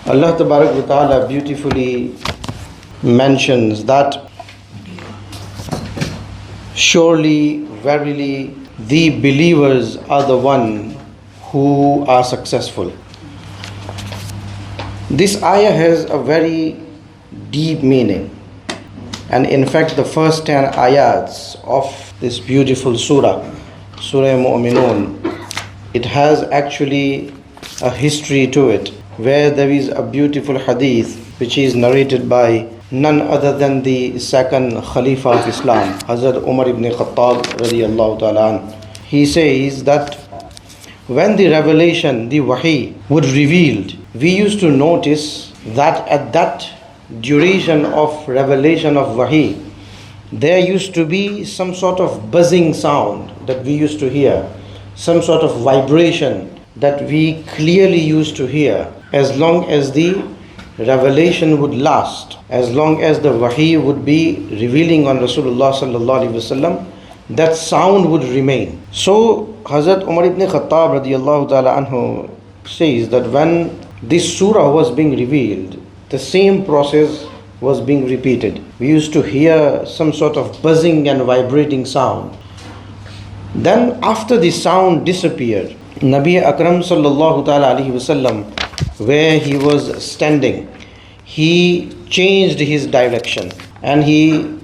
Allah Tabarak wa Ta'ala beautifully mentions that surely, verily, the believers are the one who are successful. This ayah has a very deep meaning, and in fact the first 10 ayats of this beautiful surah, Surah Muminun, it has actually a history to it, where there is a beautiful hadith which is narrated by none other than the second Khalifa of Islam, Hazrat Umar ibn Khattab radiyallahu ta'ala an. He says that when the revelation, the wahi, would revealed, we used to notice that at that duration of revelation of wahi, there used to be some sort of buzzing sound that we used to hear, some sort of vibration that we clearly used to hear. As long as the revelation would last, as long as the wahi would be revealing on Rasulullah sallallahu alaihi wasallam, that sound would remain. So Hazrat Umar ibn Khattab radiyallahu ta'ala anhu says that when this surah was being revealed, the same process was being repeated. We used to hear some sort of buzzing and vibrating sound. Then after the sound disappeared, Nabi Akram sallallahu ta'ala alaihi wasallam, where he was standing, he changed his direction and he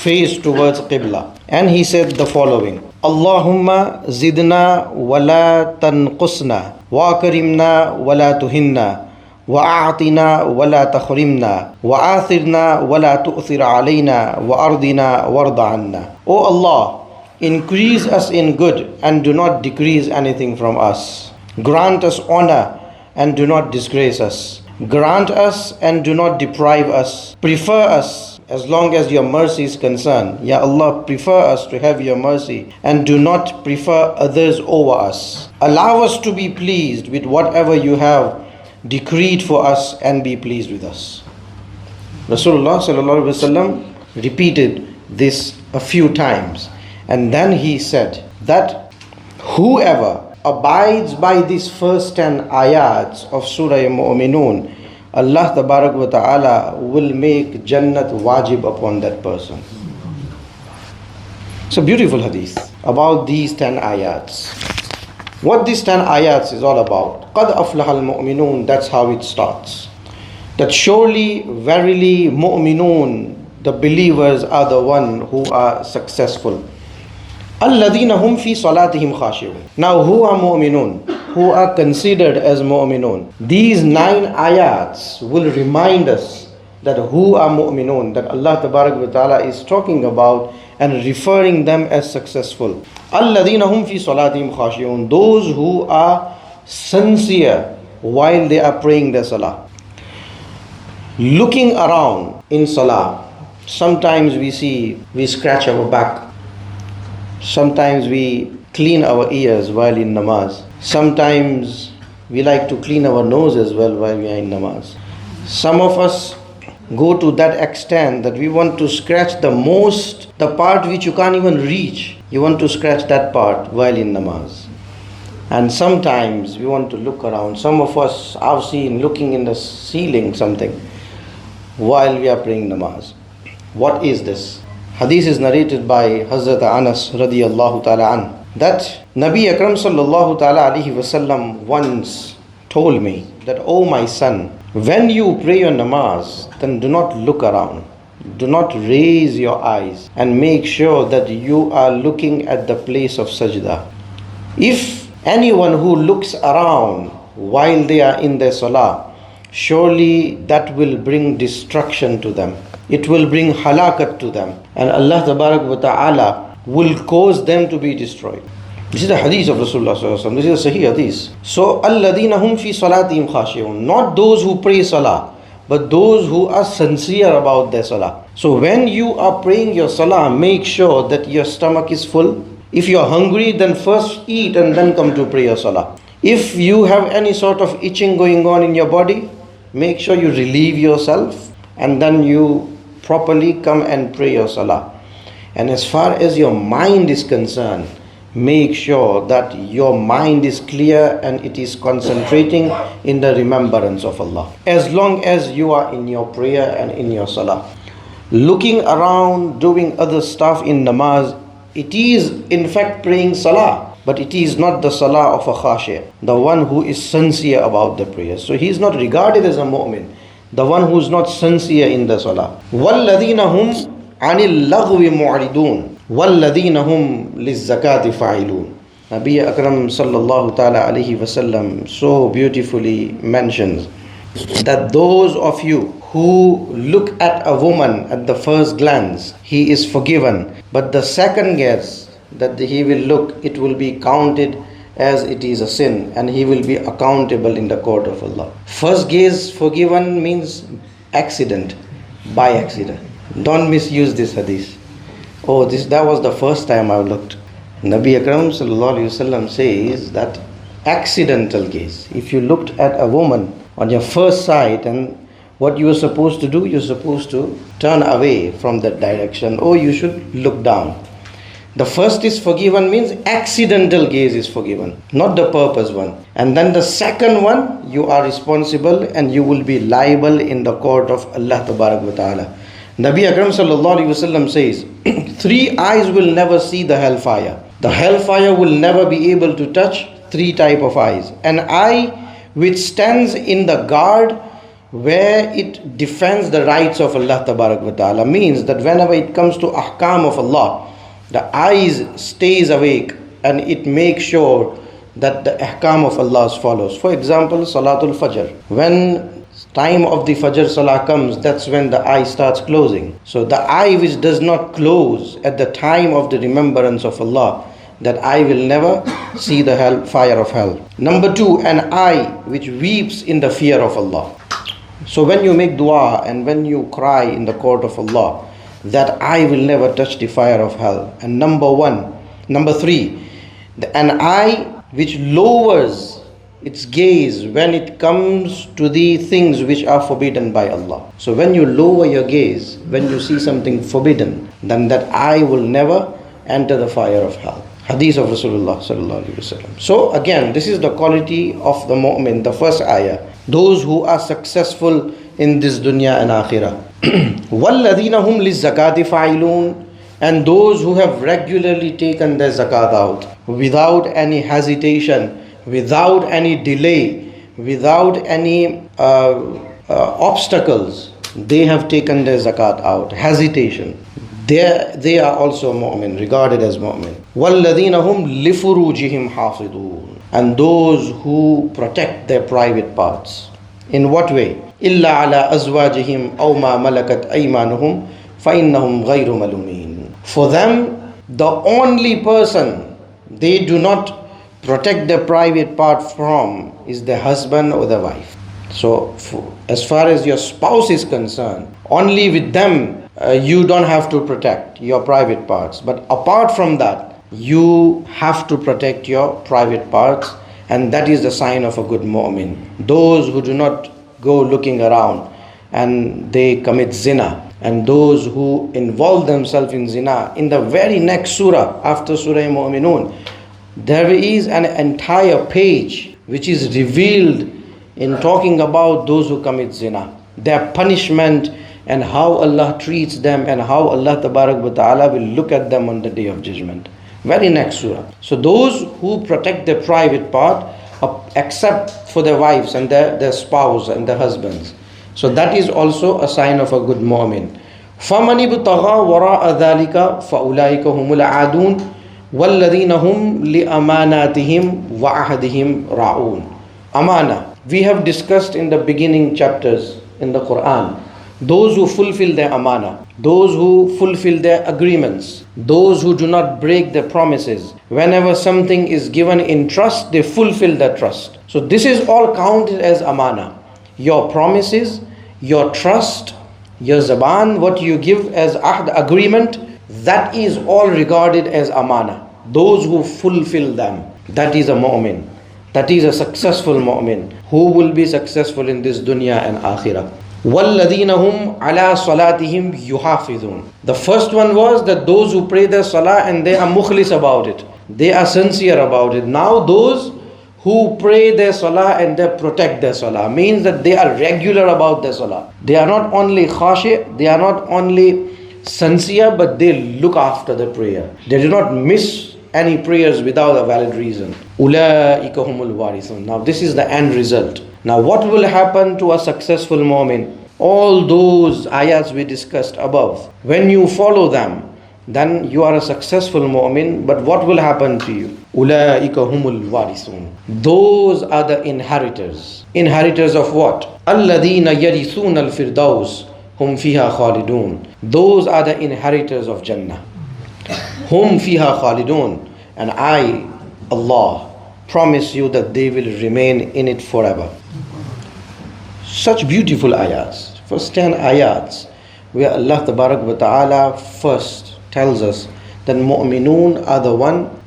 faced towards Qibla, and he said the following: Allahumma zidna wa la tanqusna wa akrimna wa la tuhinna wa a'tina wa la takhrimna wa athirna wa la tu'thir alayna wa ardina warda anna. O Allah, increase us in good and do not decrease anything from us. Grant us honor and do not disgrace us. Grant us and do not deprive us. Prefer us as long as your mercy is concerned. Ya Allah, prefer us to have your mercy and do not prefer others over us. Allow us to be pleased with whatever you have decreed for us and be pleased with us. Rasulullah sallallahu alaihi wasallam repeated this a few times, and then he said that whoever abides by these first 10 ayats of Surah Muminun, Allah Tabarak wa Ta'ala will make Jannat wajib upon that person. It's a beautiful hadith about these 10 ayats. What these 10 ayats is all about. Qad aflaha al-mu'minun, that's how it starts. That surely, verily, mu'minun, the believers are the one who are successful. Alladhina hum fi salatihim khashi'un. Now who are mu'minun? Who are considered as mu'minun? These 9 ayats will remind us that who are mu'minun, that Allah Tabarak wa Ta'ala is talking about and referring them as successful. Alladhina hum fi salatihim khashi'un. Those who are sincere while they are praying their salah. Looking around in salah, sometimes we scratch our back. Sometimes we clean our ears while in namaz. Sometimes we like to clean our nose as well while we are in namaz. Some of us go to that extent that we want to scratch the part which you can't even reach. You want to scratch that part while in namaz. And sometimes we want to look around. Some of us I've seen looking in the ceiling something while we are praying namaz. What is this? Hadith is narrated by Hazrat Anas radiyallahu ta'ala an, that Nabi Akram sallallahu ta'ala alaihi wasallam once told me that, "O my son, when you pray your namaz, then do not look around. Do not raise your eyes and make sure that you are looking at the place of sajda. If anyone who looks around while they are in their salah, surely that will bring destruction to them. It will bring halakat to them, and Allah Tabarak wa Ta'ala will cause them to be destroyed." This is the hadith of Rasulullah sallallahu alaihi wasallam. This is a sahih hadith. So, alladhina hum fi salatihim khashi'un. Not those who pray salah, but those who are sincere about their salah. So when you are praying your salah, make sure that your stomach is full. If you are hungry, then first eat and then come to pray your salah. If you have any sort of itching going on in your body, make sure you relieve yourself and then you properly come and pray your salah. And as far as your mind is concerned, make sure that your mind is clear and it is concentrating in the remembrance of Allah. As long as you are in your prayer and in your salah, looking around, doing other stuff in namaz, it is in fact praying salah, but it is not the salah of a khashi', the one who is sincere about the prayer. So he is not regarded as a mu'min, the one who is not sincere in the salah. وَالَّذِينَ هُمْ عَنِ اللَّغْوِ مُعْرِضُونَ وَالَّذِينَ هُمْ لِلزَّكَاةِ فَاعِلُونَ. Nabi Akram sallallahu ta'ala alayhi wasallam so beautifully mentions that those of you who look at a woman at the first glance, he is forgiven. But the second glance that he will look, it will be counted as it is a sin and he will be accountable in the court of Allah. First gaze forgiven means accident, by accident. Don't misuse this hadith. Oh, that was the first time I looked. Nabi Akram sallallahu alayhi wasallam says that accidental gaze. If you looked at a woman on your first sight, and what you are supposed to do, you're supposed to turn away from that direction, or you should look down. The first is forgiven means accidental gaze is forgiven, not the purpose one. And then the second one, you are responsible and you will be liable in the court of Allah Tabarak wa Ta'ala. Nabi Akram sallallahu alaihi wasallam says, 3 eyes will never see the hellfire. The hellfire will never be able to touch 3 type of eyes. An eye which stands in the guard where it defends the rights of Allah Tabarak wa Ta'ala, means that whenever it comes to ahkam of Allah, the eyes stays awake and it makes sure that the ahkam of Allah follows. For example, Salatul Fajr. When time of the Fajr Salah comes, that's when the eye starts closing. So the eye which does not close at the time of the remembrance of Allah, that eye will never see the fire of hell. Number 2, an eye which weeps in the fear of Allah. So when you make dua and when you cry in the court of Allah, that eye will never touch the fire of hell. And number 3, an eye which lowers its gaze when it comes to the things which are forbidden by Allah. So when you lower your gaze, when you see something forbidden, then that eye will never enter the fire of hell. Hadith of Rasulullah sallallahu alaihi wasallam. So again, this is the quality of the mu'min, the first ayah. Those who are successful in this dunya and akhirah. وَالَّذِينَ هُمْ لِلزَّكَاةِ فَاعِلُونَ. And those who have regularly taken their zakat out without any hesitation, without any delay, without any obstacles, they have taken their zakat out. Hesitation. They are also mu'min, regarded as mu'min. وَالَّذِينَ هُمْ لِفُرُوجِهِمْ حَافِظُونَ. And those who protect their private parts. In what way? إِلَّا عَلَىٰ أَزْوَاجِهِمْ أَوْ مَا مَلَكَتْ أَيْمَانُهُمْ فَإِنَّهُمْ غَيْرُ مَلُومِينَ. For them, the only person they do not protect their private part from is the husband or the wife. So as far as your spouse is concerned, only with them you don't have to protect your private parts. But apart from that, you have to protect your private parts, and that is the sign of a good mu'min. Those who do not go looking around and they commit zina, and those who involve themselves in zina. In the very next surah after Surah Muminun, there is an entire page which is revealed in talking about those who commit zina, their punishment, and how Allah treats them, and how Allah Tabarak wa Ta'ala will look at them on the day of judgment. Very next surah. So those who protect their private part, except for their wives and their spouse and their husbands. So that is also a sign of a good mu'min. فَمَنِ ابْتَغَى وَرَاءَ ذَلِكَ فَأُولَٰئِكَ هُمُ الْعَادُونَ وَالَّذِينَ هُمْ لِأَمَانَاتِهِمْ وَعَهْدِهِمْ رَاعُونَ. Amana. We have discussed in the beginning chapters in the Quran, those who fulfill their amana, those who fulfill their agreements, those who do not break their promises. Whenever something is given in trust, they fulfill that trust. So this is all counted as amana. Your promises, your trust, your zaban, what you give as ahd, agreement, that is all regarded as amana. Those who fulfill them, that is a mu'min. That is a successful mu'min who will be successful in this dunya and akhirah. وَالَّذِينَ هُمْ عَلَىٰ صَلَاتِهِمْ يُحَافِظُونَ. The first one was that those who pray their salah and they are mukhlis about it. They are sincere about it. Now those who pray their salah and they protect their salah means that they are regular about their salah. They are not only khashi, they are not only sincere, but they look after the prayer. They do not miss any prayers without a valid reason. Ulaika humul warithun. Now this is the end result. Now what will happen to a successful mu'min? All those ayats we discussed above, when you follow them, then you are a successful mu'min. But what will happen to you? Ulaika humul warithun. Those are the inheritors. Inheritors of what? Alladhina yarithuna al-firdaus hum fiha khalidun. Those are the inheritors of Jannah. Hum fiha khalidun. And I, Allah, promise you that they will remain in it forever. Such beautiful ayats. First 10 ayats where Allah Tabarak wa Ta'ala first tells us that Muminun are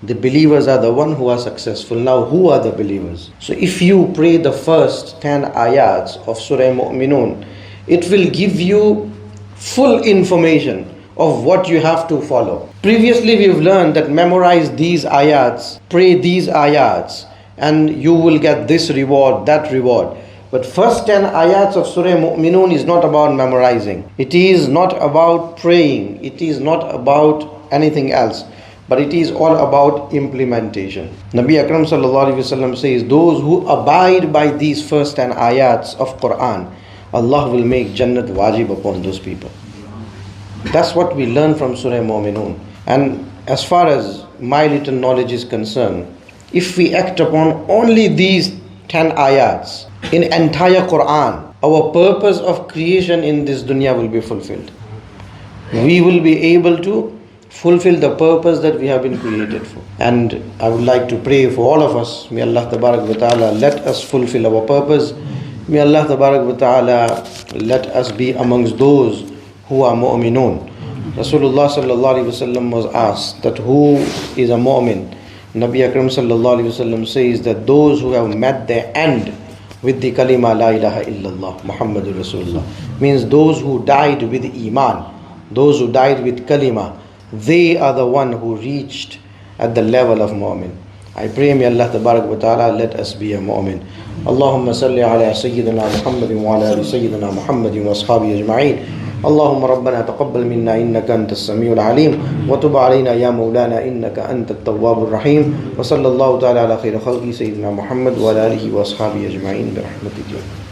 the believers are the one who are successful. Now who are the believers? So if you pray the first 10 ayats of Surah Muminun, it will give you full information of what you have to follow. Previously we've learned that memorize these ayats, pray these ayats, and you will get this reward, that reward. But first 10 ayats of Surah Mu'minun is not about memorizing. It is not about praying. It is not about anything else. But it is all about implementation. Nabi Akram sallallahu alaihi wasallam says, those who abide by these first 10 ayats of Quran, Allah will make Jannat wajib upon those people. That's what we learn from Surah Mu'minun. And as far as my little knowledge is concerned, if we act upon only these 10 ayats in entire Quran, our purpose of creation in this dunya will be fulfilled. We will be able to fulfill the purpose that we have been created for. And I would like to pray for all of us. May Allah Tabarak wa Ta'ala let us fulfill our purpose. May Allah Tabarak wa Ta'ala let us be amongst those who are mu'minun. Rasulullah sallallahu alaihi wasallam was asked that who is a mu'min? Nabi Akram sallallahu alaihi wasallam says that those who have met their end with the kalima la ilaha illallah Muhammadur Rasulullah, means those who died with iman, those who died with kalima, they are the one who reached at the level of mu'min. I pray may Allah Tabarak wa Ta'ala let us be a mu'min. Allahumma salli ala Sayyidina Muhammadin wa ala ali Sayyidina Muhammadin wa ashabi ajma'in. اللهم ربنا تقبل منا إنك أنت السميع العليم وتب علينا يا مولانا إنك أنت التواب الرحيم وصلى الله تعالى على خير خلقه سيدنا محمد وعلى آله وأصحابه أجمعين برحمتك.